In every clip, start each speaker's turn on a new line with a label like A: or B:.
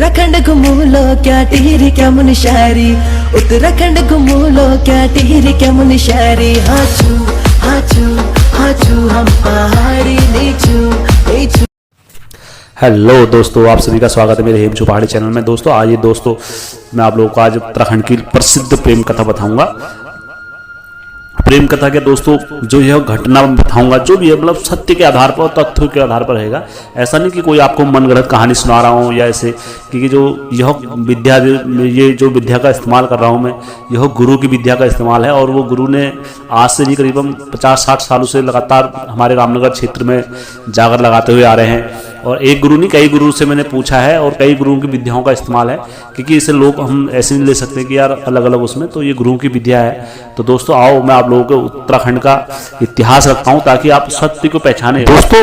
A: उत्तराखंड घूमू लो क्या टिहरी क्या मुनस्यारी, उत्तराखंड घूमू लो क्या टिहरी क्या मुनस्यारी। हाचू हाचू हाचू हम पहाड़ी नीचू।
B: हेलो दोस्तों, आप सभी का स्वागत है मेरे हेमचू पहाड़ी चैनल में। दोस्तों आइए दोस्तों, मैं आप लोगों को आज उत्तराखंड की प्रसिद्ध प्रेम कथा बताऊंगा। प्रेम कथा के दोस्तों जो यह घटना बताऊंगा, जो भी है मतलब सत्य के आधार पर और तथ्यों के आधार पर रहेगा। ऐसा नहीं कि कोई आपको मनगढ़ंत कहानी सुना रहा हूँ या ऐसे, क्योंकि जो यह विद्या, ये जो विद्या का इस्तेमाल कर रहा हूँ मैं, यह गुरु की विद्या का इस्तेमाल है। और वो गुरु ने आज से नहीं करीबन 50-60 सालों से लगातार हमारे रामनगर क्षेत्र में जागर लगाते हुए आ रहे हैं। और एक गुरु नहीं, कई गुरु से मैंने पूछा है और कई गुरुओं की विद्याओं का इस्तेमाल है, क्योंकि इसे लोग हम ऐसे नहीं ले सकते कि यार अलग अलग उसमें, तो ये गुरुओं की विद्या है। तो दोस्तों आओ, मैं आप लोगों को उत्तराखंड का इतिहास रखता हूँ ताकि आप सत्य को पहचाने। दोस्तों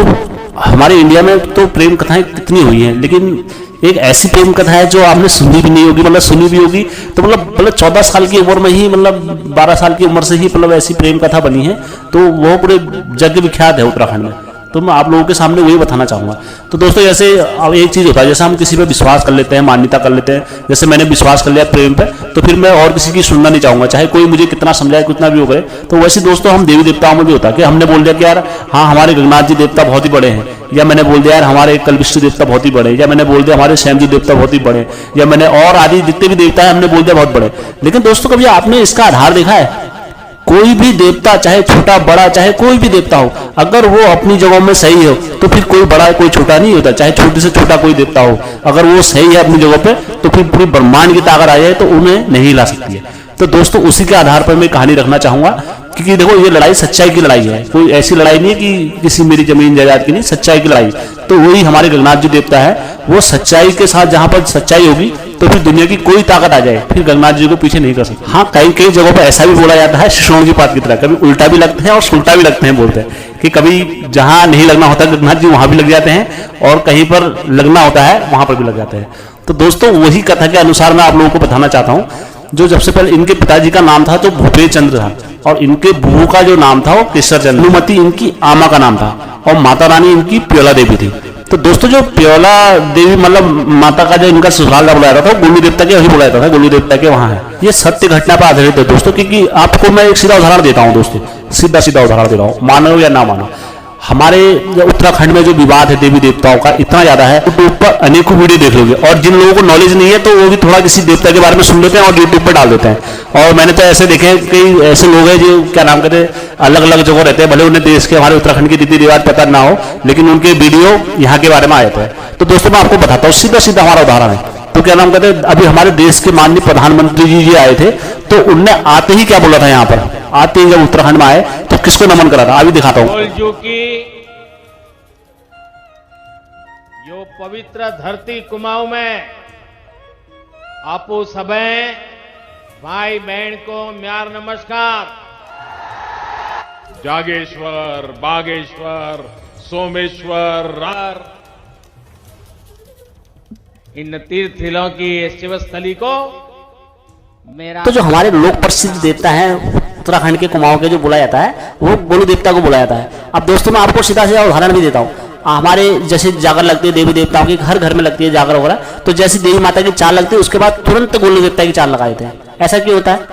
B: हमारे इंडिया में तो प्रेम कथाएं कितनी हुई हैं, लेकिन एक ऐसी प्रेम कथा है जो आपने सुनी भी नहीं होगी, मतलब सुनी भी होगी तो मतलब 14 साल की उम्र में ही, मतलब 12 साल की उम्र से ही मतलब ऐसी प्रेम कथा बनी है, तो वो पूरे जग विख्यात है उत्तराखंड में। तो मैं आप लोगों के सामने वही बताना चाहूँगा। तो दोस्तों जैसे अब एक चीज़ होता है, जैसे हम किसी पे विश्वास कर लेते हैं, मान्यता कर लेते हैं, जैसे मैंने विश्वास कर लिया प्रेम पे, तो फिर मैं और किसी की सुनना नहीं चाहूँगा, चाहे कोई मुझे कितना समझाए कितना भी हो गए। तो वैसे दोस्तों हम देवी देवताओं में भी होता है कि हमने बोल दिया कि यार हाँ हमारे गंगनाथ जी देवता बहुत ही बड़े हैं, या मैंने बोल दिया यार हमारे कलविष्णु देवता बहुत ही बड़े, या मैंने बोल दिया हमारे श्याम जी देवता बहुत ही बड़े, या मैंने और आदि जितने भी देवता है हमने बोल दिया बहुत बड़े। लेकिन दोस्तों कभी आपने इसका आधार देखा है? कोई भी देवता, चाहे छोटा बड़ा, चाहे कोई भी देवता हो, अगर वो अपनी जगह में सही हो तो फिर कोई बड़ा कोई छोटा नहीं होता। चाहे छोटे से छोटा कोई देवता हो, अगर वो सही है अपनी जगह पे, तो फिर पूरी ब्रह्मांड की ताकत आ जाए तो उन्हें नहीं ला सकती है। तो दोस्तों उसी के आधार पर मैं कहानी रखना चाहूंगा, क्योंकि देखो ये लड़ाई सच्चाई की लड़ाई है, कोई ऐसी लड़ाई नहीं है कि किसी मेरी जमीन जायदाद की नहीं, सच्चाई की लड़ाई। तो वही हमारे गंगनाथ जी देवता है, वो सच्चाई के साथ, जहां पर सच्चाई होगी तो फिर दुनिया की कोई ताकत आ जाए फिर गंगनाथ जी को पीछे नहीं कर सकते। हाँ कई कई जगहों पर ऐसा भी बोला जाता है श्रवण की पात की तरह, कभी उल्टा भी लगते हैं और सुलटा भी लगते हैं। बोलते हैं कि कभी जहां नहीं लगना होता गंगनाथ जी वहां भी लग जाते हैं, और कहीं पर लगना होता है वहां पर भी लग जाते हैं। तो दोस्तों वही कथा के अनुसार मैं आप लोगों को बताना चाहता हूँ। जो सबसे पहले इनके पिताजी का नाम था तो भूपेश चंद्र था, और इनके बहू का जो नाम था वो केसर चंद्र, अनुमति इनकी आमा का नाम था, और माता रानी इनकी प्योला देवी थी। तो दोस्तों जो प्योला देवी मतलब माता का जो इनका ससुराल बुलाया था वो गोलू देवता के वही बुलाया था, गोलू देवता के वहां है। ये सत्य घटना पर आधारित है दोस्तों, क्योंकि आपको मैं एक सीधा उदाहरण देता हूँ दोस्तों, सीधा सीधा उदाहरण दे रहा हूँ, मानो या ना मानो। हमारे उत्तराखंड में जो विवाद है देवी देवताओं का इतना ज्यादा है, यूट्यूब पर अनेकों वीडियो देख लोगे, और जिन लोगों को नॉलेज नहीं है तो वो भी थोड़ा किसी देवता के बारे में सुन लेते हैं और यूट्यूब पर डाल देते हैं। और मैंने तो ऐसे देखे कई ऐसे लोग हैं जो क्या नाम कहते हैं अलग अलग जगह रहते हैं, भले उन्हें देश के हमारे उत्तराखंड की रीति रिवाज पता ना हो, लेकिन उनके वीडियो यहाँ के बारे में आए थे। तो दोस्तों मैं आपको बताता हूँ, सीधा सीधा हमारा उदाहरण है। तो क्या नाम कहते हैं, अभी हमारे देश के माननीय प्रधानमंत्री जी आए थे, तो उनने आते ही क्या बोला था, यहाँ पर आते ही जब उत्तराखंड में आए तो किसको नमन करा था, अभी दिखाता हूँ।
C: जो पवित्र धरती कुमाऊं में आपो सबे भाई बहन को म्यार नमस्कार। जागेश्वर, बागेश्वर, सोमेश्वर, इन तीर्थलों की शिवस्थली को मेरा।
B: तो जो हमारे लोक प्रसिद्ध देवता है उत्तराखंड के कुमाऊं के जो बुलाया जाता है वो गोलू देवता को बुलाया जाता है। अब दोस्तों मैं आपको सीधा सीधा उदाहरण भी देता हूँ। हमारे जैसे जागर लगती है देवी देवताओं की, हर घर में लगती है जागर वगैरह, तो जैसी देवी माता की चाल लगती है उसके बाद तुरंत गोलू देवता की चाल लगा देते हैं। ऐसा क्यों होता है?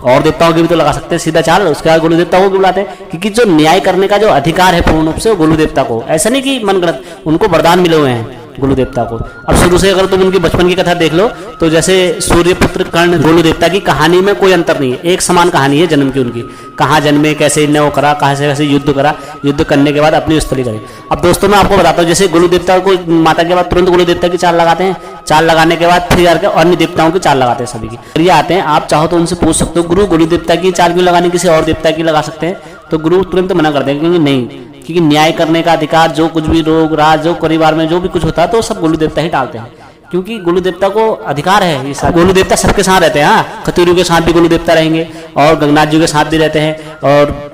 B: और देवताओं की भी तो लगा सकते हैं सीधा चाल, उसके बाद गोलू देवताओं को बुलाते हैं, क्योंकि जो न्याय करने का जो अधिकार है पूर्ण रूप से वो गोलू देवता को। ऐसा नहीं कि मनगढ़ंत, उनको वरदान मिले हुए हैं गोलू देवता को। अब शुरू से अगर तुम उनकी बचपन की कथा देख लो तो जैसे सूर्यपुत्र कर्ण गोलू देवता की कहानी में कोई अंतर नहीं है, एक समान कहानी है जन्म की उनकी। कहाँ जन्मे, कैसे इन्हें वो करा, कहाँ से कैसे युद्ध करा, युद्ध करने के बाद अपनी स्थली करे। अब दोस्तों मैं आपको बताता हूँ, जैसे गोलू देवता को माता के बाद तुरंत गोलू देवता की चाल लगाते हैं, चाल लगाने के बाद फिर जाकर अन्य देवताओं की चाल लगाते हैं सभी की। ये आते हैं, आप चाहो तो उनसे पूछ सकते हो गुरु गोलू देवता की चाल क्यों लगानी, किसी और देवता की लगा सकते हैं? तो गुरु तुरंत मना करते हैं, क्योंकि नहीं, क्योंकि न्याय करने का अधिकार, जो कुछ भी रोग राज जो परिवार में जो भी कुछ होता है तो सब गोलू देवता ही टालते हैं, क्योंकि गोलू देवता को अधिकार है। ये गोलू देवता सबके साथ रहते हैं। हाँ खतूरियों के साथ भी गोलू देवता रहेंगे, और गंगनाथ जी के साथ भी रहते हैं, और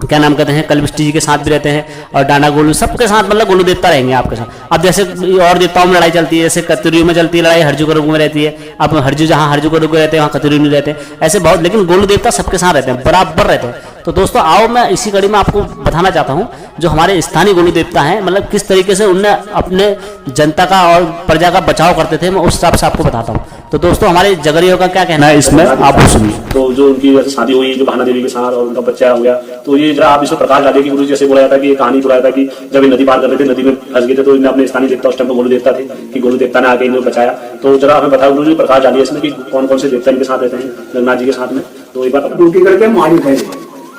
B: क्या नाम कहते हैं कलविष्टि जी के साथ भी रहते हैं, और डाना गोलू सबके साथ मतलब गोलू देवता रहेंगे आपके साथ। अब जैसे और देवताओं में लड़ाई चलती है, जैसे कतुरियों में चलती है लड़ाई, हरजू करुग में रहती है। अब हरजू जहाँ हरजू करुग रहते हैं वहाँ कतुरी नहीं रहते, ऐसे बहुत, लेकिन गोलू देवता सबके साथ रहते हैं, बराबर रहते हैं।
D: तो दोस्तों आओ मैं इसी कड़ी में आपको बताना चाहता हूँ जो हमारे स्थानीय गुरु देवता हैं, मतलब किस तरीके से उनने अपने जनता का और प्रजा का बचाव करते थे, मैं उस हिसाब से आपको बताता हूँ। तो दोस्तों हमारे जगरियों का क्या कहना है इसमें आप सुनिए।
B: तो जो उनकी वैसे शादी हुई, जो भाना देवी के साथ और उनका बच्चा हो गया, तो ये जरा आप इसमें प्रकाश डालिए कि गुरु जी जैसे बोला जाता है कि ये कहानी बुलाया था कि जब ये नदी पार कर रहे थे, नदी में फंस गए थे, तो इन्हें अपने स्थानीय देवता उस टाइम पर गुरु देवता थे कि गुरु देवता ने आके इन्हें बचाया। तो जरा हमें बताओ गुरु जी, प्रकाश डालिए इसमें कि कौन कौन से देवता इनके साथ रहते हैं गंगनाथ जी के साथ में। तो एक बात
E: ड्यूटी करके मालिक है,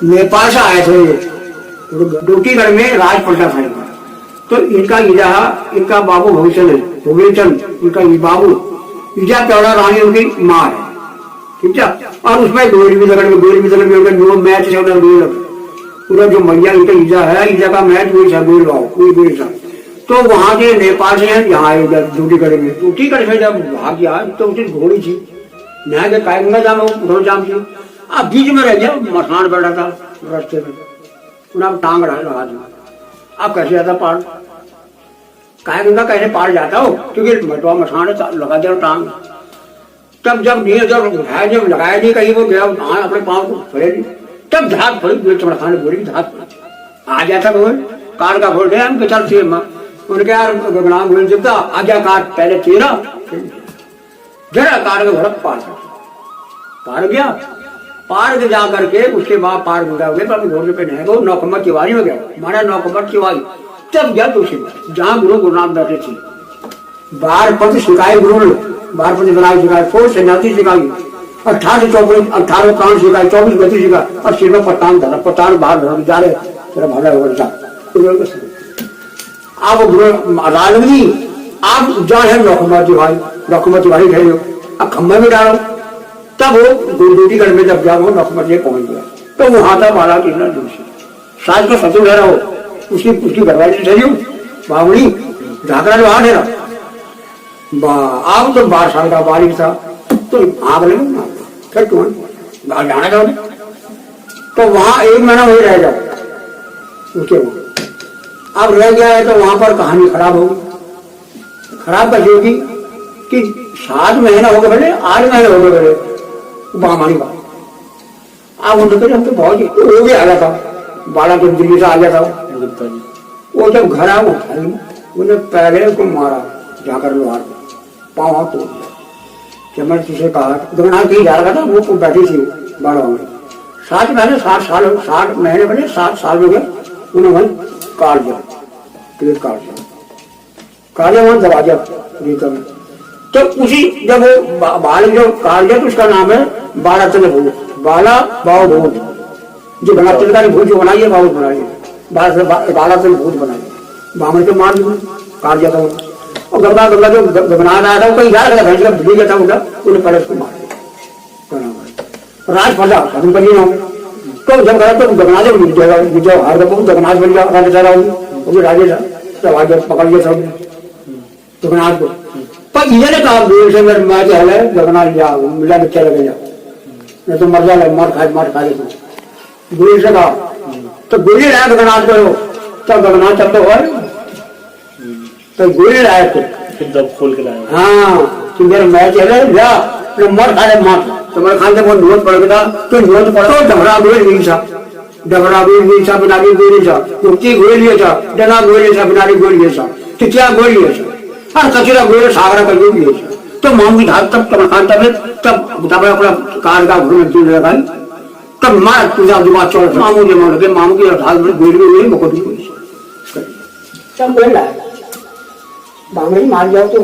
E: नेपाल से आए थे ये ड्यूटीगढ़ में राज पलटा था। तो इनका इनका बाबू भविष्यचंद इनका बाबू ईजा प्यारा रानी उनकी माँ है, ठीक है। और उसमें गोली भी लगन में मैच पूरा जो मैया इनका ईजा है, ईजा का मैच वही था। तो वहां के नेपाल से यहाँ ड्यूटीगढ़ में ड्यूटीगढ़ से जब भाग गया तो उसकी घोड़ी थी, नया के कायम जाम थी। अब बीच में रह गया, मसान बैठा था रास्ते में, उन्हें टांग लगा दिया। अब कैसे जाता पार, कायगंगा कैसे पार जाता हो, क्योंकि मटवा मसान लगा दिया टांग। तब जब लगाया नहीं कहीं, वो गया अपने पाँव को फड़े नहीं, तब धाक फड़ी चमड़खाने बोली धाक आ जाता वो कार का खोल गया। हम चल थे उनके यार गगनाम बोल जब आजा कार पहले तेरा जरा कार का भड़क पार गया। पार के जा करके उसके बाद पार हो गया, घोड़े पे नहीं गो 9 नंबर तिवारी में गया, हमारा 9 नंबर तिवारी। तब गया दूसरी बार जहाँ गुरु नानक बैठे थे, 12 पद सिखाए गुरु ने, 12 पद बनाए सिखाए, 4 सन्यासी सिखाई, 18 प्राण सिखाए, 24 गति सिखाए, और सिर में पतान धरा, पतान बाहर धरा जा रहे तेरा भाड़ा होगा। आप राजवी आप जहाँ है 9 नंबर तिवारी ठहरे हो, अब खम्भे में डालो। तब वो ड्यूटीगढ़ में जब जाओ 9 नंबर पहुंच गया, तो वहां था बाला कितना दूर से साज का सतु ठहरा हो, उसकी घरवाली ठहरी हो बावड़ी झाकरा जो वहां ठहरा। आप तो 12 साल का बालिक था, तो आग लगे फिर तुम बाहर जाना चाहोगे तो वहां 1 महीना वही रह जाओ उसके। अब रह गया है तो वहां पर कहानी खराब होगी। खराब कैसे होगी कि 7 महीना हो गए भले, 8 महीने हो गए भले, महामारी बात। आप उनके हम तो बहुत वो भी आ गया था, बाला जब दिल्ली से आ गया था वो जब घर आया उन्हें पहले को मारा जाकर लोहार पाँव तोड़ दिया। जब मैंने तुझे कहा गगनाथ कहीं जा रहा था, वो बैठी थी बाड़ा में 7 महीने 60 महीने बने 7 साल हो गए, उन्हें वहीं काट दिया, पेट काट दिया, काटे वहां दबा दिया रीता में। तो उसी जब वो बाल जो काट दिया तो उसका नाम है बाला चंद्र भूत, बाला बाव भूत, जो बना चंद्र भूत जो बनाइए बाबू बनाइए, बाला चंद्र भूत बनाइए, बामन को मार दिया काट दिया था। और गबला जो गगनाथ आया था वो कहीं जा रहा था, भूल गया था उन्हें पहले उसको मार दिया। राज फंसा खत्म कर लिया। तो जब गया तो गगनाथ विजय हार गगनाथ बन गया, राजा वो भी राजे था, पकड़ लिया सब गगनाथ को। पर इन्होंने कहा दूर से मेरे मैं जो है गगनाथ जा मिला बच्चा लगे जा, नहीं तो मर जाए, मार खा ले। गुरु से कहा तो गुरु रहा गगनाथ को, तब गगनाथ तब तो है तो गुरु लाए थे
B: जब खोल के लाए।
E: हाँ तो मेरा मैच है मर खा ले मार, तो मेरे खान से बहुत नोट पड़ गया, तो नोट पड़ा तो डबरा गोल नहीं था, डबरा गोल नहीं था, बनारी गोल नहीं था, कुर्ती गोल लिया था, डना गोल लिया था, बनारी गोल लिया था, टिकिया गोल लिया था, और कचरा गोल सागरा का गोल लिया था। तो मामू की धाक तब खान तब अपना कार का घूम लगाई, तब मार पूजा दुआ चौड़ मामू जमा लगे, मामू की धाक में गोल भी मुकुट भी सब गोल लाया, बांगड़ी मार जाओ तो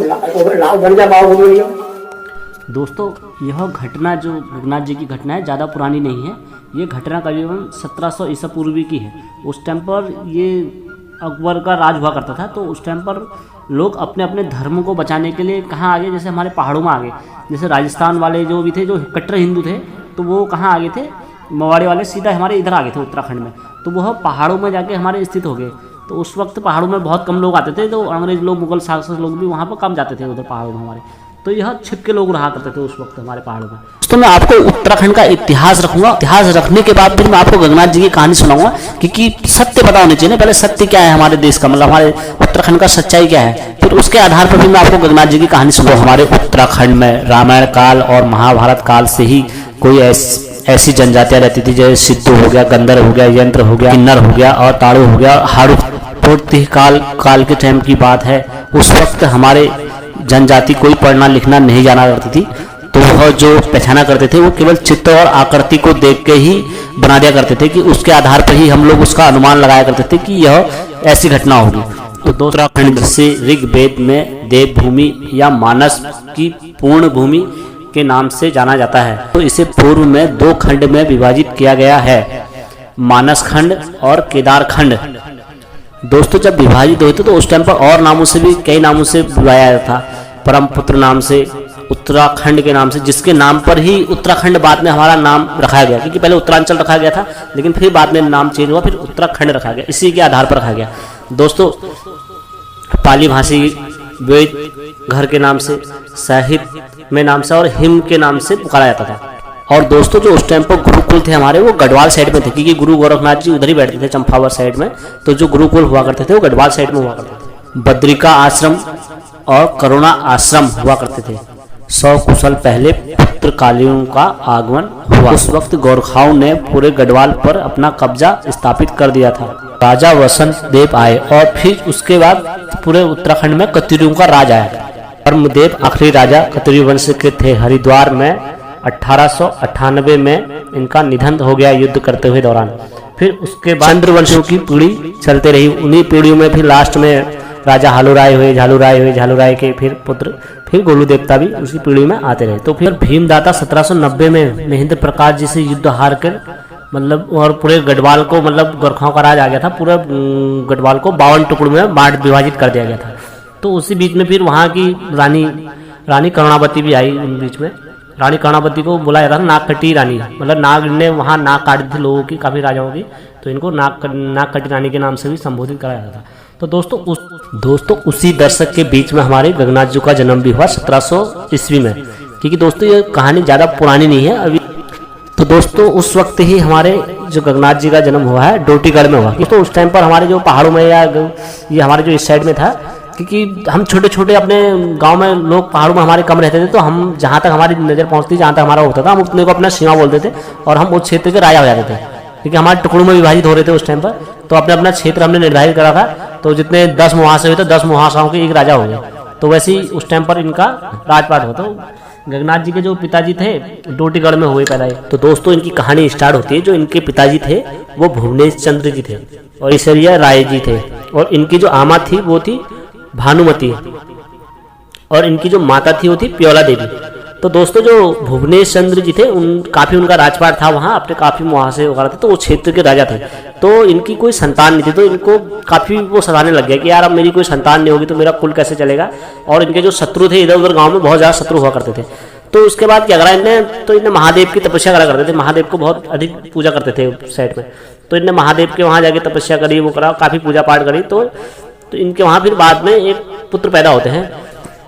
E: लाल बन जा बाव हो गया।
D: दोस्तों यह घटना जो गगनाथ जी की घटना है ज़्यादा पुरानी नहीं है, ये घटना करीबन 1700 ईसा पूर्व की है। उस टाइम पर ये अकबर का राज हुआ करता था, तो उस टाइम पर लोग अपने अपने धर्म को बचाने के लिए कहाँ आ गए, जैसे हमारे पहाड़ों में आ गए, जैसे राजस्थान वाले जो भी थे जो कट्टर हिंदू थे तो वो कहाँ आ गए थे, मवाड़ी वाले सीधा हमारे इधर आ गए थे उत्तराखंड में, तो वह पहाड़ों में जाके हमारे स्थित हो गए। तो उस वक्त पहाड़ों में बहुत कम लोग आते थे, तो अंग्रेज लोग मुगल शासक लोग भी वहाँ पर कम जाते थे उधर पहाड़ों में हमारे, तो यह छिप के लोग रहा करते थे उस वक्त हमारे पहाड़ों में। तो मैं आपको उत्तराखंड का इतिहास रखूंगा, इतिहास रखने के बाद फिर मैं आपको गगनाथ जी की कहानी सुनाऊंगा, क्योंकि सत्य पता होनी चाहिए ना, पहले सत्य क्या है हमारे देश का, मतलब हमारे उत्तराखंड का सच्चाई क्या है, फिर उसके आधार पर भी मैं आपको गगनाथ जी की कहानी सुनाऊंगा। हमारे उत्तराखंड में रामायण काल और महाभारत काल से ही कोई ऐसी जनजातियां रहती थी जैसे सिद्धू हो गया, गंदर हो गया, यंत्र हो गया, किन्नर हो गया और ताड़ू हो गया। हाड़ू काल के टाइम की बात है। उस वक्त हमारे जनजाति कोई पढ़ना लिखना नहीं जाना करती थी, तो वह जो पहचाना करते थे वो केवल चित्र और आकृति को देख के ही बना दिया करते थे कि उसके आधार पर ही हम लोग उसका अनुमान लगाया करते थे कि यह ऐसी घटना होगी। तो उत्तराखंड से ऋग्वेद में देवभूमि या मानस की पूर्ण भूमि के नाम से जाना जाता है। तो इसे पूर्व में 2 खंड में विभाजित किया गया है, मानस खंड और केदार खंड। दोस्तों जब विभाजित हुए थे तो उस टाइम पर और नामों से भी कई नामों से बुलाया जाता था। परमपुत्र नाम से, उत्तराखंड के नाम से, जिसके नाम पर ही उत्तराखंड बाद में हमारा नाम रखा गया, क्योंकि पहले उत्तरांचल रखा गया था लेकिन फिर बाद में नाम चेंज हुआ, फिर उत्तराखंड रखा गया, इसी के आधार पर रखा गया। दोस्तों पाली भाषी वेद घर के नाम से, साहित्य में नाम से और हिम के नाम से पुकारा जाता था। और दोस्तों जो उस टाइम पर गुरुकुल थे हमारे वो गढ़वाल साइड में थे, क्योंकि गुरु गोरखनाथ जी उधर ही बैठते थे चंपावत साइड में, तो जो गुरुकुल हुआ करते थे वो गढ़वाल साइड में हुआ करते थे। बद्रिका आश्रम और करुणा आश्रम हुआ करते थे। 100 कुशल पहले पुत्रकालियों का आगमन हुआ। उस वक्त गोरखाओं ने पूरे गढ़वाल पर अपना कब्जा स्थापित कर दिया था। राजा वसंत देव आए और फिर उसके बाद पूरे उत्तराखंड में कतरियों का राज आया। धर्मदेव आखिरी राजा कतरी वंश के थे। हरिद्वार में 1898 में इनका निधन हो गया युद्ध करते हुए दौरान। फिर उसके बाद चंद्रवंशियों की पीढ़ी चलते रही। उन्हीं पीढ़ियों में फिर लास्ट में राजा झालूराय हुए, झालूराय के फिर पुत्र, फिर गोलू देवता भी उसी पीढ़ी में आते रहे। तो फिर भीमदाता 1790 में महेंद्र प्रकाश जी से युद्ध हार कर मतलब और पूरे गढ़वाल को मतलब गोरखाओं का राज आ गया था। पूरे गढ़वाल को 52 टुकड़ों में बांट विभाजित कर दिया गया था। तो उसी बीच में फिर वहाँ की रानी कर्णावती भी आई। उन बीच में रानी कर्णावती को बोला जाता था नागकटी रानी, मतलब नाग ने वहाँ नाक काट दी थी लोगों की, काफ़ी राजाओं की, तो इनको नागकटी रानी के नाम से भी संबोधित करा जाता था। तो दोस्तों उसी दशक के बीच में हमारे गगनाथ जी का जन्म भी हुआ 1700 ईस्वी में, क्योंकि दोस्तों ये कहानी ज़्यादा पुरानी नहीं है अभी। तो दोस्तों उस वक्त ही हमारे जो गगनाथ जी का जन्म हुआ है डोटीगढ़ में हुआ। दोस्तों उस टाइम पर हमारे जो पहाड़ों में या ये हमारे जो इस साइड में था, क्योंकि हम छोटे छोटे अपने गांव में लोग पहाड़ों में हमारे कम रहते थे, तो हम जहाँ तक हमारी नज़र पहुँचती, जहाँ तक हमारा होता था, हम उतने को अपना सीमा बोलते थे और हम उस क्षेत्र के राजा हो जाते थे, क्योंकि हमारे टुकड़ों में विभाजित हो रहे थे उस टाइम पर। तो अपने अपना क्षेत्र हमने निर्धारित करा था, तो जितने 10 मुहासे हुए थे 10 मुहासाओं के एक राजा हो गए। तो वैसे ही उस टाइम पर इनका राजपाट हुआ। तो गगनाथ जी के जो पिताजी थे डोटीगढ़ में हुए पैदा। तो दोस्तों इनकी कहानी स्टार्ट होती है। जो इनके पिताजी थे वो भुवनेश चंद्र जी थे और ईश्वरिया राय जी थे, और इनकी जो आमा थी वो थी भानुमती, और इनकी जो माता थी वो थी प्योला देवी। तो दोस्तों जो भुवनेश चंद्र जी थे काफ़ी उनका राजपाट था वहाँ, अपने काफ़ी मुहासे वगैरह थे, तो वो क्षेत्र के राजा थे। तो इनकी कोई संतान नहीं थी, तो इनको काफ़ी वो सताने लग गया कि यार अब मेरी कोई संतान नहीं होगी तो मेरा कुल कैसे चलेगा। और इनके जो शत्रु थे इधर उधर गाँव में बहुत ज़्यादा शत्रु हुआ करते थे। तो उसके बाद क्या करा इन्हें महादेव की तपस्या करा करते थे। महादेव को बहुत अधिक पूजा करते थे साइड में। तो इनने महादेव के वहाँ जाके तपस्या करी, वो करा, काफ़ी पूजा पाठ करी। तो इनके वहाँ फिर बाद में एक पुत्र पैदा होते हैं,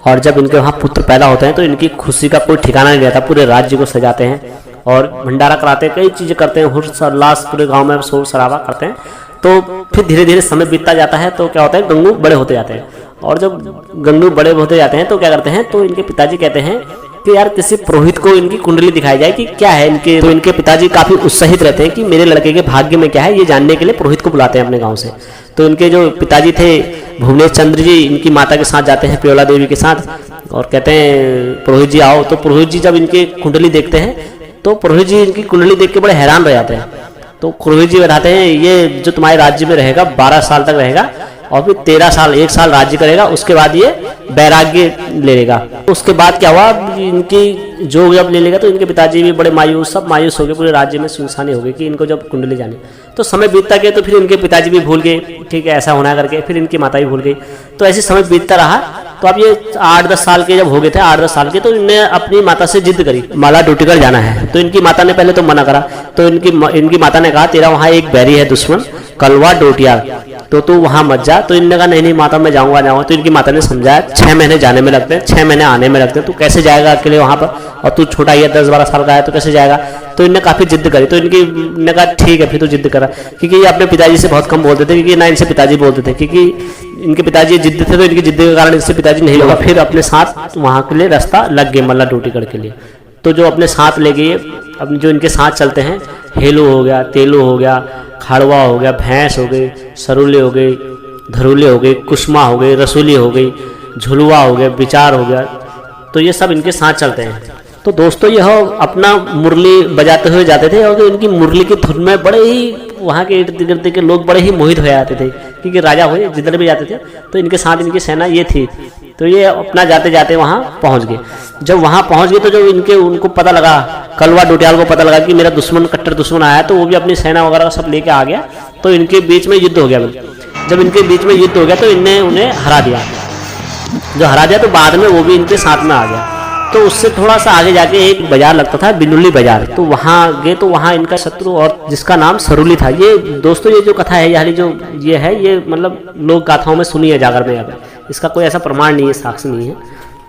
D: और जब इनके वहाँ पुत्र पैदा होते हैं तो इनकी खुशी का कोई ठिकाना नहीं रहता। पूरे राज्य को सजाते हैं और भंडारा कराते हैं, कई चीज़ें करते हैं, हुर्ष पूरे गांव में शोर शराबा करते हैं। तो फिर धीरे धीरे समय बीतता जाता है, तो क्या होता है गंगू बड़े होते जाते हैं। और जब गंगू बड़े होते जाते हैं तो क्या करते हैं, तो इनके पिताजी कहते हैं कि यार किसी पुरोहित को इनकी कुंडली दिखाई जाए कि क्या है इनके। तो इनके पिताजी काफ़ी उत्साहित रहते हैं कि मेरे लड़के के भाग्य में क्या है, ये जानने के लिए पुरोहित को बुलाते हैं अपने गाँव से। तो इनके जो पिताजी थे भुवनेश चंद्र जी इनकी माता के साथ जाते हैं, प्योला देवी के साथ, और कहते हैं पुरोहित जी आओ। तो पुरोहित जी जब इनकी कुंडली देखते हैं तो पुरोहित जी इनकी कुंडली देख के बड़े हैरान रह जाते हैं। तो पुरोहित जी बताते हैं ये जो तुम्हारे राज्य में रहेगा 12 साल तक रहेगा, और फिर 13 साल 1 साल राज्य करेगा, उसके बाद ये वैराग्य ले लेगा। उसके बाद क्या हुआ, इनकी जो जब ले लेगा तो इनके पिताजी भी बड़े मायूस, सब मायूस हो गए, पूरे राज्य में सुनसानी हो गई कि इनको जब कुंडली जाने। तो समय बीतता गया तो फिर इनके पिताजी भी भूल गए, ठीक है ऐसा होना करके, फिर इनकी माता भी भूल गई। तो ऐसे समय बीतता रहा। तो अब ये 8-10 साल के जब हो गए थे, 8-10 साल के, तो इनने अपनी माता से जिद करी माला डोटीगढ़ जाना है। तो इनकी माता ने पहले तो मना करा। तो इनकी माता ने कहा तेरा वहाँ एक बैरी है दुश्मन कलवा डोटिया, तो तू वहाँ मत जा। तो इनने कहा नहीं माता मैं जाऊँगा। तो इनकी माता ने समझाया 6 महीने जाने में लगते हैं, 6 महीने आने में लगते हैं, तू कैसे जाएगा अकेले वहाँ पर, और तू छोटा ही है 10-12 साल का है तो कैसे जाएगा। तो इनने काफ़ी जिद करी। तो इनने कहा ठीक है फिर तो जिद करा, क्योंकि ये अपने पिताजी से बहुत कम बोलते थे, क्योंकि ना इनसे पिताजी बोलते थे, क्योंकि इनके पिताजी जिद्द थे, तो इनकी जिद्द के कारण इनसे पिताजी नहीं होगा। फिर अपने साथ वहाँ के लिए रास्ता लग गए मल्ला डोटीगढ़ के लिए। तो जो अपने साथ ले गए, अपने जो इनके साथ चलते हैं, हेलो हो गया, तेलो हो गया, खाड़वा हो गया, भैंस हो गई, सरुले हो गई, धरुले हो गई, कुसमा हो गई, रसूली हो गई, झुलवा हो गया, विचार हो गया, तो ये सब इनके साथ चलते हैं। तो दोस्तों यह अपना मुरली बजाते हुए जाते थे और इनकी मुरली की धुन में बड़े ही वहाँ के इर्द गिर्द के लोग बड़े ही मोहित हो जाते थे, क्योंकि राजा हुए जिधर भी जाते थे तो इनके साथ इनकी सेना ये थी। तो ये अपना जाते जाते वहाँ पहुँच गए। जब वहाँ पहुँच गए तो जब उनको पता लगा, कलवा डोटियाल को पता लगा कि मेरा दुश्मन, कट्टर दुश्मन आया, तो वो भी अपनी सेना वगैरह सब लेके आ गया। तो इनके बीच में युद्ध हो गया। जब इनके बीच में युद्ध हो गया तो इनने उन्हें हरा दिया। जो हरा दिया तो बाद में वो भी इनके साथ में आ गया। तो उससे थोड़ा सा आगे जाके एक बाजार लगता था, बिनुली बाजार, तो वहाँ गए तो वहाँ इनका शत्रु और जिसका नाम सरुली था। ये दोस्तों ये जो कथा है, यानी जो ये है, ये मतलब लोक गाथाओं में सुनी है जागर में, अगर इसका कोई ऐसा प्रमाण नहीं है, साक्ष्य नहीं है।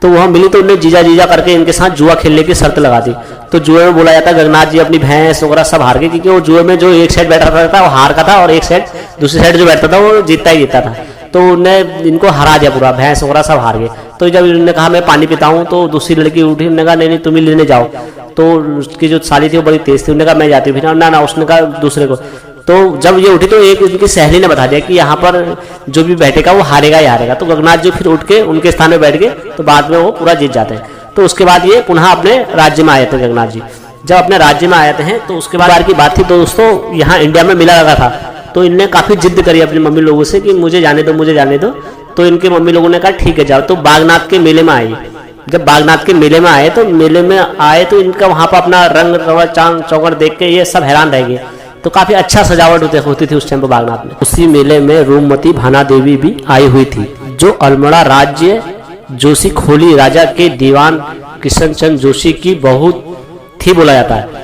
D: तो वहाँ मिली तो उन्हें जीजा जीजा करके इनके साथ जुआ खेलने की शर्त लगा दी। तो जुए में बोला जाता है गगनाथ जी अपनी भैंस वगैरह सब हार गए, क्योंकि वो जुए में जो एक साइड बैठा था वो हार का था और एक साइड दूसरी साइड जो बैठता था वो जीतता ही जीतता था। तो उन्हें इनको हरा दिया पूरा, भैंस वगैरह सब हार गए। तो जब इन्होंने कहा मैं पानी पीता हूँ, तो दूसरी लड़की उठी, उन्होंने कहा नहीं तुम ही लेने जाओ। तो उसकी जो साली थी वो बड़ी तेज थी, उन्होंने कहा मैं जाती हूँ। फिर ना उसने कहा दूसरे को। तो जब ये उठी तो एक इनकी सहेली ने बता दिया कि यहाँ पर जो भी बैठेगा वो हारेगा ही हारेगा। तो गगनाथ जी फिर उठ के उनके स्थान में बैठ गए, तो बाद में वो पूरा जीत जाते हैं। तो उसके बाद ये पुनः अपने राज्य में आए थे गगनाथ जी। जब अपने राज्य में आए हैं तो उसके बाद की बात थी दोस्तों, यहाँ इंडिया में मेला लगा था। तो इनने काफ़ी जिद करी अपनी मम्मी लोगों से कि मुझे जाने दो, मुझे जाने दो। तो इनके मम्मी लोगों ने कहा ठीक है जाओ। तो बागनाथ के मेले में आए। जब बागनाथ के मेले में आए तो मेले में आए तो इनका वहाँ पर अपना रंग रवा चांद चौकड़ देख के ये सब हैरान रह गए। तो काफ़ी अच्छा सजावट होती थी उस टाइम पर बागनाथ में। उसी मेले में रूपमती भाना देवी भी आई हुई थी, जो अल्मोड़ा राज्य जोशी खोली राजा के दीवान किशन चंद जोशी की बहू थी बोला जाता है।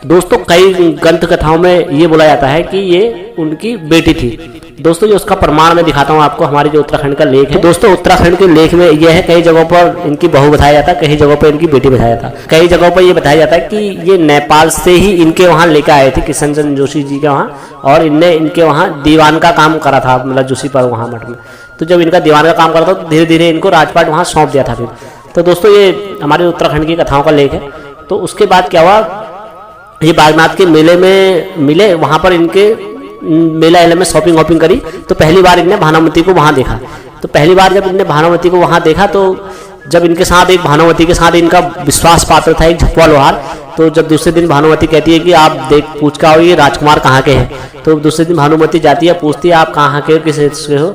D: दोस्तों कई ग्रंथ कथाओं में ये बोला जाता है कि ये उनकी बेटी थी। दोस्तों ये उसका प्रमाण मैं दिखाता हूँ आपको, हमारे जो उत्तराखंड का लेख है। तो दोस्तों उत्तराखंड के लेख में यह है, कई जगहों पर इनकी बहू बताया जाता है, कई जगहों पर इनकी बेटी बताया जाता है। कई जगहों पर ये बताया जाता है कि ये नेपाल से ही इनके वहाँ लेकर आए थे किशन चंद जोशी जी के वहाँ, और इनने इनके वहाँ दीवान का काम करा था, मतलब जोशी पर वहाँ मठ में। तो जब इनका दीवान का काम करा था तो धीरे धीरे इनको राजपाट वहाँ सौंप दिया था फिर। तो दोस्तों ये हमारे उत्तराखंड की कथाओं का लेख है। तो उसके बाद क्या हुआ, ये बागनाथ के मेले में मिले, वहाँ पर इनके मेला में शॉपिंग वॉपिंग करी। तो पहली बार इनने भानुमति को वहाँ देखा। तो पहली बार जब इनने भानुमति को वहाँ देखा तो जब इनके साथ एक भानुमति के साथ इनका विश्वास पात्र था एक झपवा लोहार। तो जब दूसरे दिन भानुमति कहती है कि आप पूछ का हो ये राजकुमार कहाँ के हैं। तो दूसरे दिन भानुमति जाती है, पूछती है आप कहाँ के हो, किस के हो।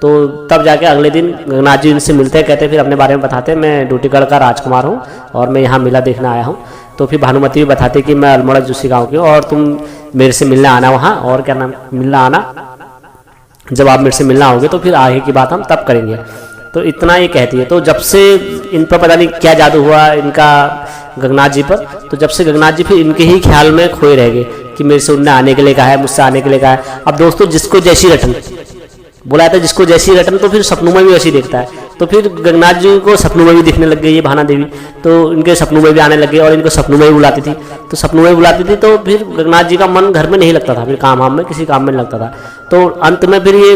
D: तो तब जाके अगले दिन गगनाथ जी इनसे मिलते हैं, कहते हैं फिर अपने बारे में बताते हैं, मैं डूटीगढ़ का राजकुमार हूँ और मैं यहाँ मेला देखने आया हूँ। तो फिर भानुमति भी बताते कि मैं अल्मोड़ा जोशी गाँव की हूँ और तुम मेरे से मिलने आना वहाँ, और क्या नाम मिलना आना, जब आप मेरे से मिलना आओगे तो फिर आगे की बात हम तब करेंगे। तो इतना ये कहती है। तो जब से इन पर पता नहीं क्या जादू हुआ इनका गगनाथ जी पर, तो जब से गगनाथ जी फिर इनके ही ख्याल में खोए रह गए कि मेरे से उनने आने के लिए कहा है, मुझसे आने के लिए कहा है। अब दोस्तों जिसको जैसी रटन बोला जाता है, जिसको जैसी रटन, तो फिर सपनों में भी वैसी देखता है। तो फिर गगनाथ जी को सपनों में भी दिखने लग गई ये भाना देवी। तो इनके सपनों में भी आने लग गए और इनको सपनों में भी बुलाती थी। तो सपनों में बुलाती थी तो फिर गगनाथ जी का मन घर में नहीं लगता था, फिर काम में किसी काम में नहीं लगता था। तो अंत में फिर ये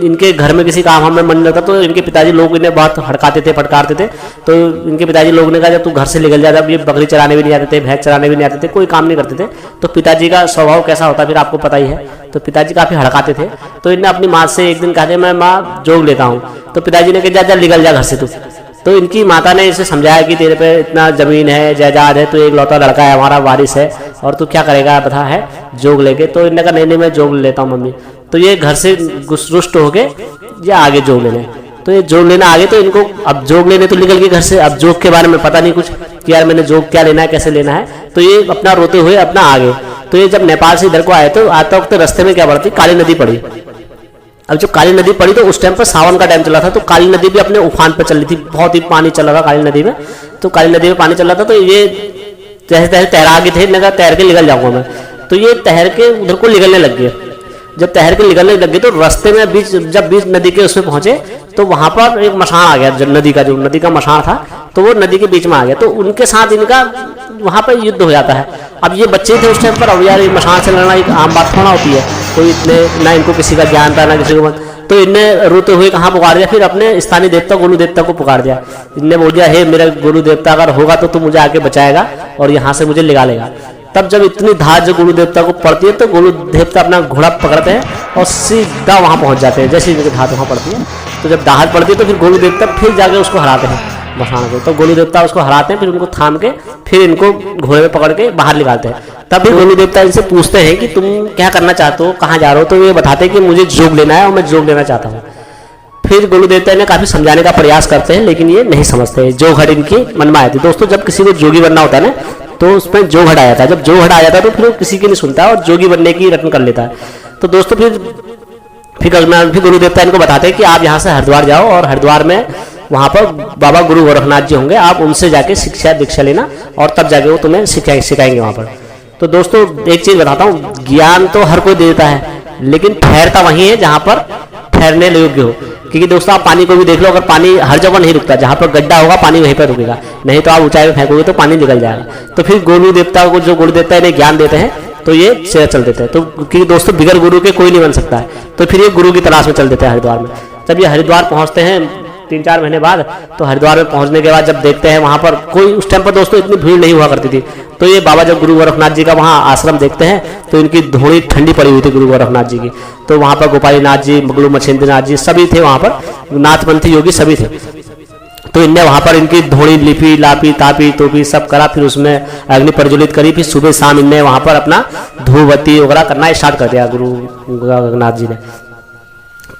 D: इनके घर में किसी काम में मन नहीं लगता। तो इनके पिताजी लोग इन्हें बहुत हड़काते थे, फटकारते थे। तो इनके पिताजी लोग ने कहा जब तू घर से निकल जाता, अब ये बकरी चराने भी नहीं आते थे, भैंस चराने भी नहीं आते थे, कोई काम नहीं करते थे। तो पिताजी का स्वभाव कैसा होता फिर आपको पता ही है। तो पिताजी काफ़ी हड़काते थे। तो इन्हें अपनी माँ से एक दिन कहा मैं माँ जोग लेता हूँ। तो पिताजी ने कहा जा निकल जा घर से तू। तो इनकी माता ने इसे समझाया कि तेरे पे इतना ज़मीन है, जायदाद है, तो एक लौता लड़का है, हमारा वारिस है, और तू क्या करेगा बता है जोग लेके। तो इन्होंने कहा नहीं मैं जोग लेता हूँ मम्मी। तो ये घर से रुष्ट हो गए, ये आगे जोग लेने। तो ये जोग लेना आगे, तो इनको अब जोग लेने तो निकल गए घर से। अब जोग के बारे में पता नहीं कुछ कि यार मैंने जोग क्या लेना है, कैसे लेना है। तो ये अपना रोते हुए अपना आगे। तो ये जब नेपाल से इधर को आए तो आते वक्त रास्ते में क्या पड़ती, काली नदी पड़ी। अब जब काली नदी पड़ी तो उस टाइम पर सावन का टाइम चला था। तो काली नदी भी अपने उफान पर चल रही थी, बहुत ही पानी चल रहा था काली नदी में। तो काली नदी में पानी चल रहा था। तो ये जैसे तैसे तैरा गए थे, लगा तैर के निकल जाऊंगा मैं। तो ये तैर के उधर को निकलने लग गए। जब तैर के निकलने लग गए तो रास्ते में जब बीच नदी के उसमें पहुंचे तो वहां पर एक मशान आ गया, जो नदी का मशान था। तो वो नदी के बीच में आ गया। तो उनके साथ इनका वहां पर युद्ध हो जाता है। अब ये बच्चे थे उस टाइम पर, अब यार मशान से लड़ना एक आम बात थोड़ा होती है, कोई इतने ना इनको किसी का ज्ञान था ना किसी को। तो तो इनने रोते हुए कहाँ पुकार दिया, फिर अपने स्थानीय देवता गोलू देवता को पुकार दिया। इनने बोल दिया, हे मेरा गोलू देवता अगर होगा तो तू मुझे आके बचाएगा और यहाँ से मुझे निकाल लेगा। तब जब इतनी धार जो गोलू देवता को पड़ती है तो गोलू देवता अपना घोड़ा पकड़ते हैं और सीधा वहाँ पहुँच जाते हैं। जैसे इनकी धार वहाँ पड़ती है तो जब दाहत पड़ती है तो फिर गोलू देवता फिर जाके उसको हराते हैं बसाने को। तो गोलू देवता उसको हराते हैं, फिर उनको थाम के फिर इनको घोड़े में पकड़ के बाहर निकालते हैं। तब भी गोलू देवता इनसे पूछते हैं कि तुम क्या करना चाहते हो, कहाँ जा रहे हो। तो ये बताते हैं कि मुझे जोग लेना है और मैं जोग लेना चाहता हूँ। फिर गोलू देवता इन्हें काफी समझाने का प्रयास करते हैं लेकिन ये नहीं समझते। जोग हट इनकी मन में आई थी। दोस्तों जब किसी को जोगी बनना होता है ना तो उसमें जोग हट आ जाता है। जब जोग हट आ जाता है तो फिर किसी की नहीं सुनता और जोगी बनने की रटन कर लेता है। तो दोस्तों फिर गोलू देवता इनको बताते हैं कि आप यहाँ से हरिद्वार जाओ और हरिद्वार में वहाँ पर बाबा गुरु गोरखनाथ जी होंगे, आप उनसे जाके शिक्षा दीक्षा लेना और तब जाके वो तुम्हें सिखाएंगे वहाँ पर। तो दोस्तों एक चीज बताता हूँ, ज्ञान तो हर कोई देता है लेकिन ठहरता वहीं है जहाँ पर ठहरने योग्य हो। क्योंकि दोस्तों आप पानी को भी देख लो, अगर पानी हर जगह नहीं रुकता, जहाँ पर गड्ढा होगा पानी वहीं पर रुकेगा, नहीं तो आप ऊंचाई में फेंकोगे तो पानी निकल जाएगा। तो फिर गोलू देवता को जो गोलू देवता इन्हें ज्ञान देते हैं तो ये शेर चल देते हैं। तो क्योंकि दोस्तों बिगर गुरु के कोई नहीं बन सकता है, तो फिर ये गुरु की तलाश में चल देते हैं हरिद्वार में। जब ये हरिद्वार पहुंचते हैं 3-4 महीने बाद, तो हरिद्वार में पहुंचने के बाद जब देखते हैं वहां पर कोई, उस टाइम पर दोस्तों इतनी भीड़ नहीं हुआ करती थी। तो ये बाबा जब गुरु गोरखनाथ जी का वहाँ आश्रम देखते हैं तो इनकी धोड़ी ठंडी पड़ी हुई थी गुरु गोरखनाथ जी की। तो वहाँ पर गोपालीनाथ जी, मगलू मछेंद्रनाथ जी सभी थे, वहाँ पर नाथपंथी योगी सभी थे। तो इनने वहाँ पर इनकी धोड़ी लिपी लापी तापी तोपी सब करा, फिर उसमें अग्नि प्रज्वलित करी, फिर सुबह शाम इनने वहाँ पर अपना धूपबत्ती वगैरह करना स्टार्ट कर दिया गुरु गोरखनाथ जी ने।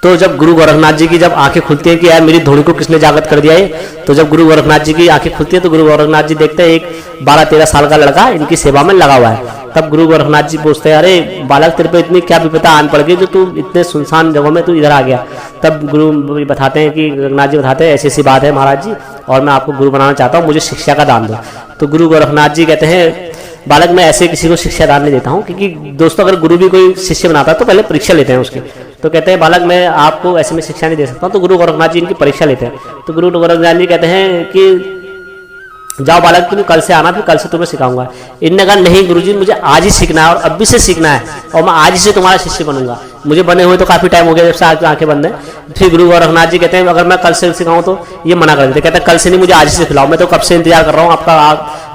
D: तो जब गुरु गोरखनाथ जी की जब आंखें खुलती हैं कि यार मेरी धोनी को किसने जागृत कर दिया है, तो जब गुरु गोरखनाथ जी की आंखें खुलती है तो गुरु गोरखनाथ जी देखते हैं एक 12-13 साल का लड़का इनकी सेवा में लगा हुआ है। तब गुरु गोरखनाथ जी पूछते हैं, अरे बालक तेरे पे इतनी क्या विपदा आन पड़ गई जो तू इतने सुनसान जगहों में तू इधर आ गया। तब गुरु बताते हैं कि गोरखनाथ जी बताते हैं ऐसी ऐसी बात है महाराज जी, और मैं आपको गुरु बनाना चाहता हूँ, मुझे शिक्षा का दान दो। तो गुरु गोरखनाथ जी कहते हैं, बालक मैं ऐसे किसी को शिक्षा दान नहीं देता हूँ, क्योंकि दोस्तों अगर गुरु भी कोई शिष्य बनाता है तो पहले परीक्षा लेते हैं उसकी। तो कहते हैं बालक मैं आपको ऐसे में शिक्षा नहीं दे सकता हूँ। तो गुरु गोरखनाथ जी इनकी परीक्षा लेते हैं। तो गुरु गोरखनाथ जी कहते हैं कि जाओ बालक तुम कल से आना, फिर कल से तुम्हें सिखाऊंगा। इनने कहा नहीं गुरुजी मुझे आज ही सीखना है और अभी से सीखना है और मैं आज ही से तुम्हारा शिष्य बनूंगा। मुझे बने हुए तो काफी टाइम हो गया जब से आंखें बंद है। फिर गुरु गोरखनाथ जी कहते हैं अगर मैं कल से सिखाऊं तो ये मना कर देते, कहते हैं कल से नहीं मुझे आज ही से खिलाओ, मैं तो कब से इंतजार कर रहा हूँ आपका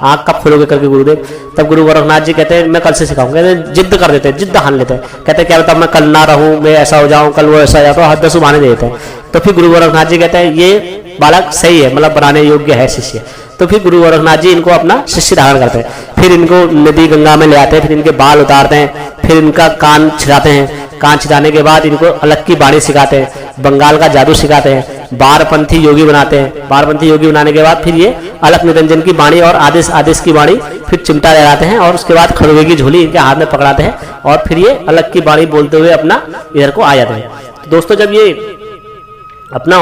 D: आँख कब खोलोगे करके गुरुदेव। तब गुरु गोरखनाथ जी कहते हैं मैं कल से सिखाऊंगा। कहते हैं जिद्द कर देते हैं, जिद्द हान लेते हैं, कहते हैं क्या बताओ मैं कल ना रहूँ, मैं ऐसा हो जाऊँ, कल वो ऐसा हो जाता, हद 10 बहाने देते हैं। तो फिर गुरु गोरखनाथ जी कहते हैं ये बालक सही है, मतलब बनाने योग्य है शिष्य। तो फिर गुरु गोरखनाथ जी इनको अपना शिष्य धारण करते हैं, फिर इनको नदी गंगा में ले आते हैं, फिर इनके बाल उतारते हैं, फिर इनका कान छिड़ाते हैं, कान छिड़ाने के बाद इनको अलग की बाणी सिखाते हैं, बंगाल का जादू सिखाते हैं, बारपंथी योगी बनाते हैं। बारपंथी योगी बनाने के बाद फिर ये अलख निरंजन की बाणी और आदेश की बाणी, फिर चिमटा लगाते हैं और उसके बाद खड़ुए की झोली इनके हाथ में पकड़ाते हैं और फिर ये अलग की बाणी बोलते हुए अपना इधर को आ जाते हैं। तो दोस्तों जब ये अपना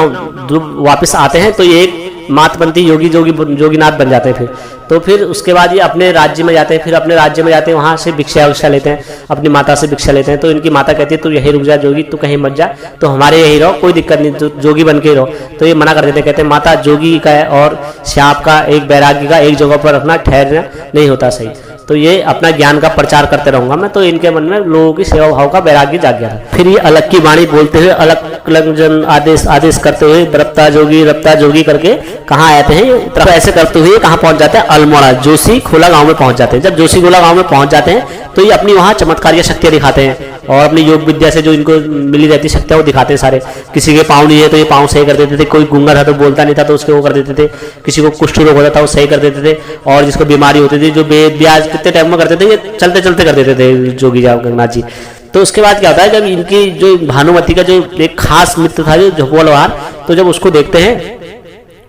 D: वापस आते हैं तो ये एक मातपंथी जोगीनाथ बन जाते हैं। तो फिर उसके बाद ये अपने राज्य में जाते हैं, फिर अपने राज्य में जाते हैं वहाँ से भिक्षा लेते हैं, अपनी माता से भिक्षा लेते हैं। तो इनकी माता कहती है तू यहीं रुक जा जोगी, तू कहीं मत जा, तो हमारे यहीं रहो, कोई दिक्कत नहीं, तो जोगी बन के रहो। तो ये मना कर देते, कहते हैं माता जोगी का है और श्याप का एक बैरागी का एक जगह पर रखना ठहरना नहीं होता सही। तो ये अपना ज्ञान का प्रचार करते रहूंगा मैं। तो इनके मन में लोगों की सेवा भाव का वैराग्य जाग गया था। फिर ये अलग की वाणी बोलते हुए अलग आदेश करते हुए रप्ता जोगी करके कहाँ आते हैं, तो ऐसे करते हुए कहाँ पहुंच जाते हैं, अल्मोड़ा जोशी खोला गांव में पहुंच जाते हैं। जब जोशी खोला गांव में पहुंच जाते हैं तो ये अपनी वहाँ चमत्कारिक शक्तियां दिखाते हैं और अपनी योग विद्या से जो इनको मिली रहती शक्तियां वो दिखाते हैं सारे। किसी के पाँव नहीं है तो ये पाँव सही कर देते थे, कोई गूंगा था तो बोलता नहीं था तो उसके वो कर देते थे, किसी को कुष्ठ रोग होता था वो सही कर देते थे, और जिसको बीमारी होती थी जो ब्याज कितने टाइम में करते थे ये चलते चलते कर देते थे जोगी गंगनाथ जी। तो उसके बाद क्या होता है, जब इनकी जो भानुमति का जो एक खास मित्र था जो झोपड़वार, तो जब उसको देखते हैं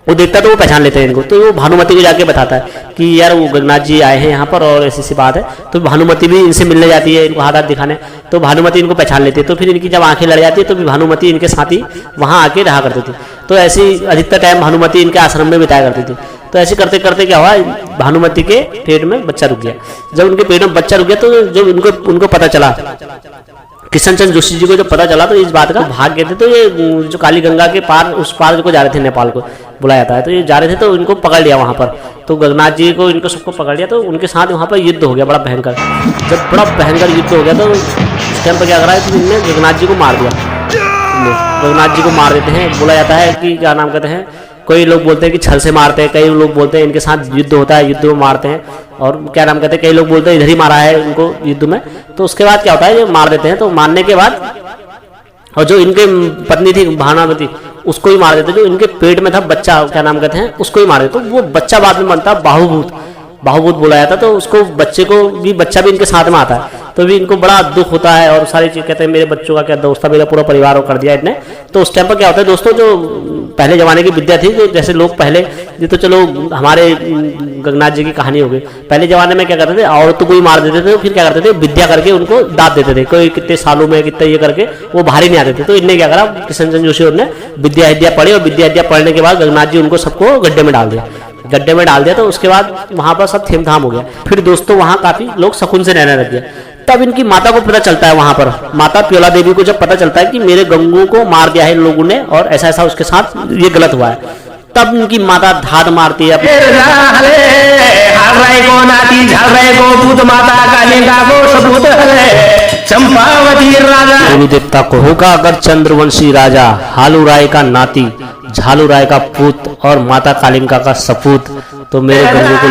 D: वो देखता तो वो पहचान लेते हैं इनको। तो वो भानुमति को जाके बताता है कि यार वो गंगनाथ जी आए हैं यहाँ पर और ऐसी सी बात है। तो भानुमति भी इनसे मिलने जाती है, इनको हाथ दिखाने, तो भानुमति इनको पहचान लेती है। तो फिर इनकी जब आंखें लड़ जाती है तो भानुमति इनके साथ ही वहाँ आके रहा करती थी। तो ऐसी अधिकतर टाइम भानुमति इनके आश्रम में बिताया करती थी। तो ऐसे करते करते क्या हुआ, भानुमति के पेट में बच्चा रुक गया। जब उनके पेट में बच्चा रुक गया तो जब उनको पता चला, किशन चंद्र जोशी जी को जब पता चला तो इस बात का भाग गए थे। तो ये जो काली गंगा के पार उस पार को जा रहे थे, नेपाल को बुलाया था, तो ये जा रहे थे तो इनको पकड़ लिया वहाँ पर। तो गंगनाथ जी को इनको सबको पकड़ लिया, तो उनके साथ वहाँ पर युद्ध हो गया बड़ा भयंकर। जब बड़ा भयंकर युद्ध हो गया तो उस टाइम पर क्या करा है, तो इनने गंगनाथ जी को मार दिया। में रघुनाथ जी को मार देते हैं। बोला जाता है कि क्या नाम कहते हैं, कोई लोग बोलते हैं कि छल से मारते हैं, कई लोग बोलते हैं इनके साथ युद्ध होता है, युद्ध में मारते हैं, और क्या नाम कहते हैं कई लोग बोलते हैं इधर ही मारा है इनको युद्ध में। तो उसके बाद क्या होता है, ये मार देते हैं। तो मारने के बाद और जो इनके पत्नी थी भानावती उसको ही मार देते, जो इनके पेट में था बच्चा क्या नाम कहते हैं उसको ही मार देते। तो वो बच्चा बाद में बनता बाहुभूत, बाहुभूत बोला जाता। तो उसको बच्चे को भी, बच्चा भी इनके साथ में आता है, तो भी इनको बड़ा दुख होता है और सारी चीज कहते हैं मेरे बच्चों का क्या दोस्त था, मेरा पूरा परिवार को कर दिया इतने। तो उस टाइम पर क्या होता है दोस्तों, जो पहले जमाने की विद्या थी, जो जैसे लोग पहले, ये तो चलो हमारे गगनाथ जी की कहानी हो गई, पहले जमाने में क्या करते थे, औरतों को ही मार देते थे, फिर क्या करते थे विद्या करके उनको दाद देते थे, कोई कितने सालों में कितने ये करके वो बाहर ही नहीं आते थे। तो इनने क्या करा, किशन जोशी ने विद्या पढ़ी, और विद्या पढ़ने के बाद गगनाथ जी उनको सबको गड्ढे में डाल दिया, गड्ढे में डाल दिया। तो उसके बाद वहां पर सब थेमथाम हो गया। फिर दोस्तों वहां काफी लोग शकुन से रहने लग गए। तब इनकी माता को पता चलता है, वहां पर माता प्योला देवी को जब पता चलता है कि मेरे गंगू को मार दिया है इन लोगों ने और ऐसा ऐसा उसके साथ ये गलत हुआ है, तब इनकी माता धाद मारती है। गुरु देवता को होगा अगर चंद्रवंशी राजा, हालू राय का नाती, झालू राय का पुत्र और माता कालिंका का सपूत, तो मेरे गंगू को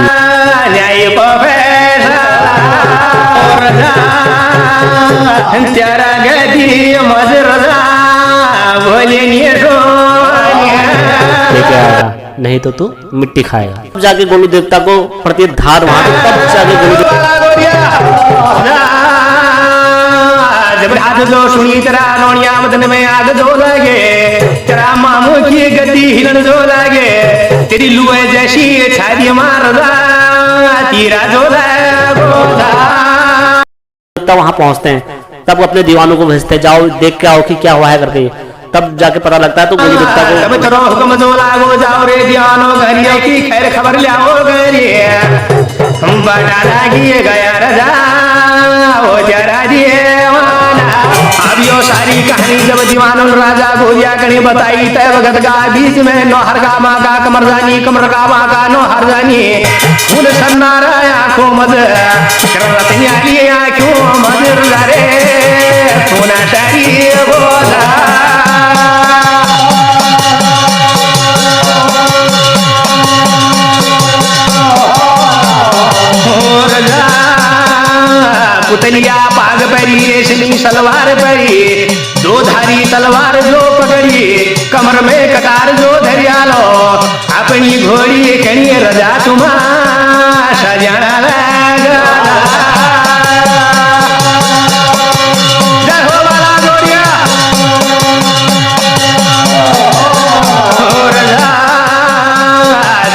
D: लेके आएगा, नहीं तो तू मिट्टी खाएगा। तब जाके गोलू देवता को पड़ती है धार वहां, तब जाके गोलू
F: जो सुनी तेरा नौनिया मदन में आग जो लगे, तेरा मामू की गति हिरण जो लगे, तेरी लुए जैसी छाती मार तीरा जो
D: तब वहां पहुंचते हैं, तब अपने दीवानों को भेजते हैं, जाओ देख के आओ कि क्या हुआ है करके। तब जाके पता लगता है तो गोलू देवता को
F: हुक्म जो लागो, जाओ रे दीवानो घरियों की खैर खबर लाओ घरिए, हम बड़ा लागी गया रजा वो जरा दिए। अब यो सारी कहानी जब दीवानों राजा गोलिया कहीं बताई, तय वक्त का बीच में नौहर का माँ का कमर जानी, कमर का माँ का नौहर जानी, फूल सन्नारा आंखों मद रतिया लिए आंखों मद रे सोना सारी बोला पुतलिया पाग परी, रेशमी सलवार परी, दो धारी तलवार जो पकड़ी, कमर में कटार जो धरियालो, अपनी घोड़ी कणी रजा तुम्हा सजाना लगा। जय हो वाला गोरिया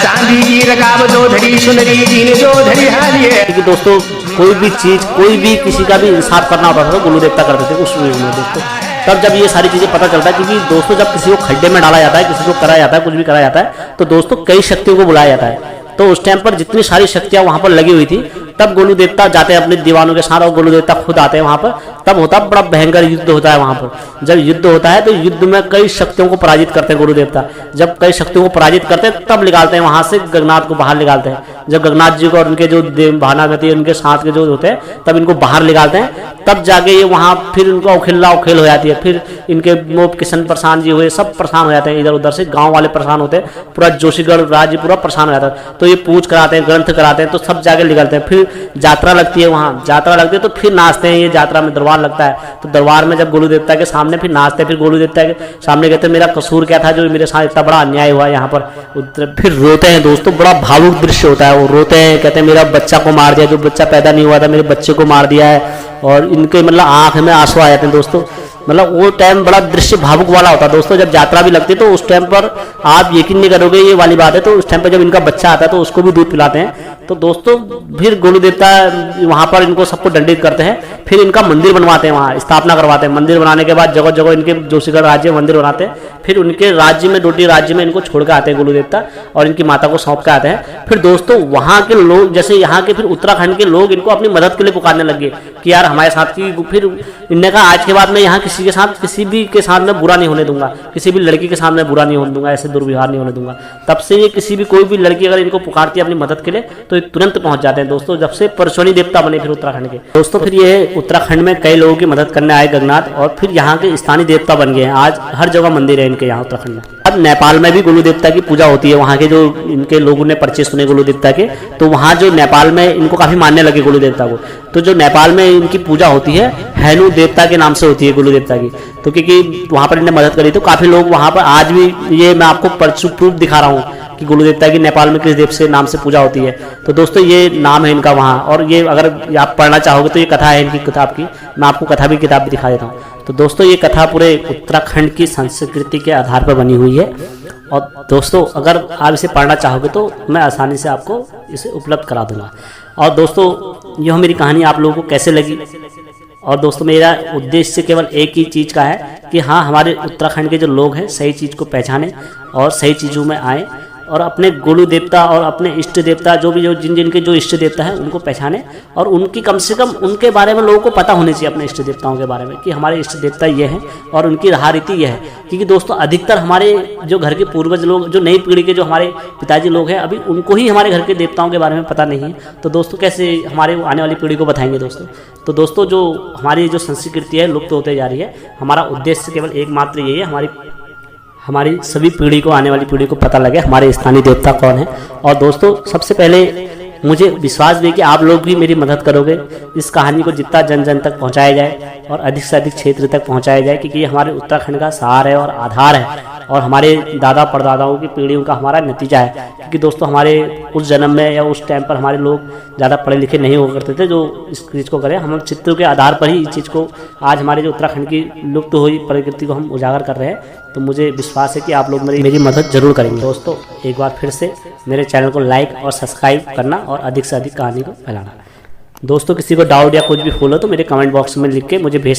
F: चांदी की रकाब जो धरी, सुंदरी दीन जो धरी हालिए।
D: दोस्तों कोई भी चीज, कोई भी किसी का भी इंसाफ करना होता था तो गोलू देवता करते थे उस युग में दोस्तों। तब जब ये सारी चीजें पता चलता है, क्योंकि दोस्तों जब किसी को खड्डे में डाला जाता है, किसी को कराया जाता है, कुछ भी कराया जाता है, तो दोस्तों कई शक्तियों को बुलाया जाता है। तो उस टाइम पर जितनी सारी शक्तियां वहां पर लगी हुई थी, तब गोलू देवता जाते हैं अपने दीवानों के साथ, और गोलू देवता खुद आते हैं वहां पर। तब होता बड़ा भयंकर युद्ध होता है वहां पर। जब युद्ध होता है तो युद्ध में कई शक्तियों को पराजित करते हैं गोलू देवता। जब कई शक्तियों को पराजित करते हैं तब निकालते हैं वहां से गगनाथ को बाहर निकालते हैं। जब गगनाथ जी को और उनके जो भानावती उनके साथ के जो होते हैं तब इनको बाहर निकालते हैं। तब जाके ये वहां फिर इनको उखिल्ला उखेल हो जाती है। फिर इनके किशन प्रसान जी हुए, सब परेशान हो जाते हैं, इधर उधर से गांव वाले परेशान होते हैं, पूरा जोशीगढ़ राज्य पूरा परेशान हो जाता है। तो ये पूछ कराते हैं, ग्रंथ कराते हैं, तो सब जाके निकलते हैं। फिर यात्रा लगती है, वहां यात्रा लगती है तो फिर नाचते हैं। ये यात्रा में दरबार लगता है, तो दरबार में जब गोलू देवता के सामने फिर नाचते हैं, फिर गोलू देवता के सामने कहते हैं मेरा कसूर क्या था जो मेरे साथ इतना बड़ा अन्याय हुआ यहाँ पर। फिर रोते हैं दोस्तों, बड़ा भावुक दृश्य होता है। वो रोते हैं, कहते हैं मेरा बच्चा को मार दिया, जो बच्चा पैदा नहीं हुआ था मेरे बच्चे को मार दिया है। और इनके मतलब आंख में आंसू आ जाते हैं दोस्तों। मतलब वो टाइम बड़ा दृश्य भावुक वाला होता है दोस्तों। जब यात्रा भी लगती है तो उस टाइम पर आप यकीन नहीं करोगे, ये वाली बात है। तो उस टाइम पर जब इनका बच्चा आता है तो उसको भी दूध पिलाते हैं। तो दोस्तों फिर गोलू देवता वहां पर इनको सबको दंडित करते हैं। फिर इनका मंदिर बनवाते हैं, वहां स्थापना करवाते हैं। मंदिर बनाने के बाद जगह जगह इनके जोशीगढ़ राज्य में मंदिर बनाते हैं। फिर उनके राज्य में, डोटी राज्य में इनको छोड़ के आते हैं गोलू देवता, और इनकी माता को सौंप के आते हैं। फिर दोस्तों वहां के लोग, जैसे यहाँ के फिर उत्तराखंड के लोग इनको अपनी मदद के लिए पुकारने लगे कि यार हमारे साथ की। फिर इनने कहा आज के बाद मैं यहाँ किसी के साथ, किसी भी के साथ मैं बुरा नहीं होने दूंगा, किसी भी लड़की के साथ मैं बुरा नहीं होने दूंगा, ऐसे दुर्व्यवहार नहीं होने दूंगा। तब से ये किसी भी कोई भी लड़की अगर इनको पुकारती है अपनी मदद के लिए तो तो तुरंत पहुंच जाते हैं दोस्तों, जब से परशुरानी देवता बने फिर उत्तराखंड के दोस्तों। फिर ये उत्तराखंड में कई लोगों की मदद करने आए गगनाथ, और फिर यहाँ के स्थानीय देवता बन गए हैं। आज हर जगह मंदिर है इनके यहाँ उत्तराखंड में। अब नेपाल में भी गुरु देवता की पूजा होती है। वहाँ के जो इनके लोगों ने परिचय सुने गुरु देवता के, तो वहाँ जो नेपाल में इनको काफ़ी मानने लगे गुरु देवता को। तो जो नेपाल में इनकी पूजा होती है हैनु देवता के नाम से होती है गुरु देवता की। तो क्योंकि वहाँ पर इन्हें मदद करी, तो काफ़ी लोग वहाँ पर आज भी, ये मैं आपको प्रूफ दिखा रहा हूँ कि गुरु देवता की नेपाल में किस देव से नाम से पूजा होती है। तो दोस्तों ये नाम है इनका वहाँ। और ये अगर आप पढ़ना चाहोगे तो ये कथा है इनकी किताब की, मैं आपको कथा भी किताब भी दिखा देता हूँ। तो दोस्तों ये कथा पूरे उत्तराखंड की संस्कृति के आधार पर बनी हुई है। और दोस्तों अगर आप इसे पढ़ना चाहोगे तो मैं आसानी से आपको इसे उपलब्ध करा दूंगा। और दोस्तों यह मेरी कहानी आप लोगों को कैसे लगी, और दोस्तों मेरा उद्देश्य केवल एक ही चीज़ का है कि हाँ, हमारे उत्तराखंड के जो लोग हैं सही चीज़ को पहचानें और सही चीज़ों में आएँ, और अपने गुरु देवता और अपने इष्ट देवता जो जिनके जो इष्ट देवता है उनको पहचाने, और उनकी कम से कम उनके बारे में लोगों को पता होनी चाहिए, अपने इष्ट देवताओं के बारे में कि हमारे इष्ट देवता ये हैं और उनकी रहा रीति ये है। क्योंकि दोस्तों अधिकतर हमारे जो घर के पूर्वज लोग, जो नई पीढ़ी के जो हमारे पिताजी लोग हैं, अभी उनको ही हमारे घर के देवताओं के बारे में पता नहीं है। तो दोस्तों कैसे हमारे आने वाली पीढ़ी को बताएंगे दोस्तों। तो दोस्तों जो हमारी जो संस्कृति है लुप्त होते जा रही है, हमारा उद्देश्य केवल एकमात्र यही है, हमारी सभी पीढ़ी को, आने वाली पीढ़ी को पता लगे हमारे स्थानीय देवता कौन है। और दोस्तों सबसे पहले मुझे विश्वास भी कि आप लोग भी मेरी मदद करोगे, इस कहानी को जितना जन जन तक पहुंचाया जाए और अधिक से अधिक क्षेत्र तक पहुंचाया जाए, क्योंकि ये हमारे उत्तराखंड का सहार है और आधार है, और हमारे दादा परदादाओं की पीढ़ियों का हमारा नतीजा है। क्योंकि दोस्तों हमारे उस जन्म में या उस टाइम पर हमारे लोग ज़्यादा पढ़े लिखे नहीं हुआ करते थे जो इस चीज़ को करें। हम चित्रों के आधार पर ही इस चीज़ को, आज हमारे जो उत्तराखंड की लुप्त हुई प्रकृति को हम उजागर कर रहे हैं। तो मुझे विश्वास है कि आप लोग मेरी मदद जरूर करेंगे। दोस्तों एक बार फिर से मेरे चैनल को लाइक और सब्सक्राइब करना और अधिक से अधिक कहानी को फैलाना। दोस्तों किसी को डाउट या कुछ भी फूल हो तो मेरे कमेंट बॉक्स में लिख के मुझे भेज